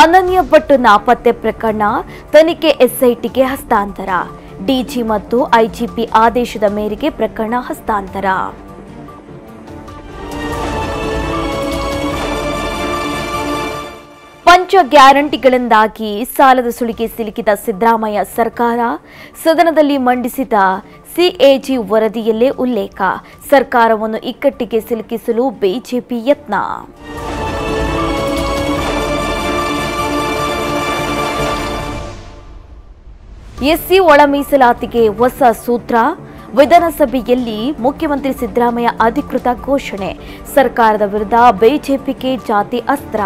ಅನನ್ಯ ಭಟ್ ನಾಪತ್ತೆ ಪ್ರಕರಣ ತನಿಖೆ ಎಸ್ಐಟಿಗೆ ಹಸ್ತಾಂತರ. ಡಿಜಿ ಮತ್ತು ಐಜಿಪಿ ಆದೇಶದ ಮೇರೆಗೆ ಪ್ರಕರಣ ಹಸ್ತಾಂತರ. ಪಂಚ ಗ್ಯಾರಂಟಿಗಳಿಂದಾಗಿ ಸಾಲದ ಸುಳಿಗೆ ಸಿಲುಕಿದ ಸಿದ್ದರಾಮಯ್ಯ ಸರ್ಕಾರ ಸದನದಲ್ಲಿ ಮಂಡಿಸಿದ ಸಿಎಜಿ ವರದಿಯಲ್ಲೇ ಉಲ್ಲೇಖ. ಸರ್ಕಾರವನ್ನು ಇಕ್ಕಟ್ಟಿಗೆ ಸಿಲುಕಿಸಲು ಬಿಜೆಪಿ ಯತ್ನ. ಎಸ್ಸಿ ಒಳ ಮೀಸಲಾತಿಗೆ ಹೊಸ ಸೂತ್ರ. ವಿಧಾನಸಭೆಯಲ್ಲಿ ಮುಖ್ಯಮಂತ್ರಿ ಸಿದ್ದರಾಮಯ್ಯ ಅಧಿಕೃತ ಘೋಷಣೆ. ಸರ್ಕಾರದ ವಿರುದ್ಧ ಬಿಜೆಪಿಗೆ ಜಾತಿ ಅಸ್ತ್ರ.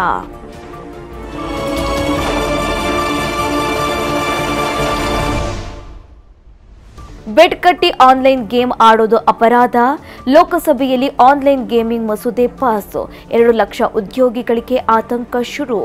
ಬೆಡ್ ಕಟ್ಟಿ ಆನ್ಲೈನ್ ಗೇಮ್ ಆಡೋದು ಅಪರಾಧ. ಲೋಕಸಭೆಯಲ್ಲಿ ಆನ್ಲೈನ್ ಗೇಮಿಂಗ್ ಮಸೂದೆ ಪಾಸ್. 2 ಲಕ್ಷ ಉದ್ಯೋಗಿಗಳಿಗೆ ಆತಂಕ ಶುರು.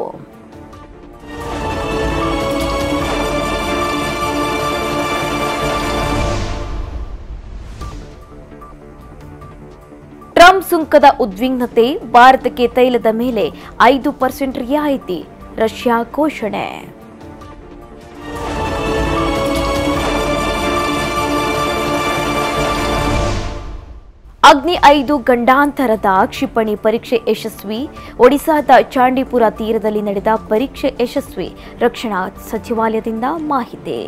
ಟ್ರಂಪ್ ಸುಂಕದ ಉದ್ವಿಗ್ನತೆ. ಭಾರತಕ್ಕೆ ತೈಲದ ಮೇಲೆ 5% ರಿಯಾಯಿತಿ. ರಷ್ಯಾ ಘೋಷಣೆ. ಅಗ್ನಿ 5 ಗಂಡಾಂತರದ ಕ್ಷಿಪಣಿ ಪರೀಕ್ಷೆ ಯಶಸ್ವಿ. ಒಡಿಶಾದ ಚಾಂಡಿಪುರ ತೀರದಲ್ಲಿ ನಡೆದ ಪರೀಕ್ಷೆ ಯಶಸ್ವಿ. ರಕ್ಷಣಾ ಸಚಿವಾಲಯದಿಂದ ಮಾಹಿತಿ.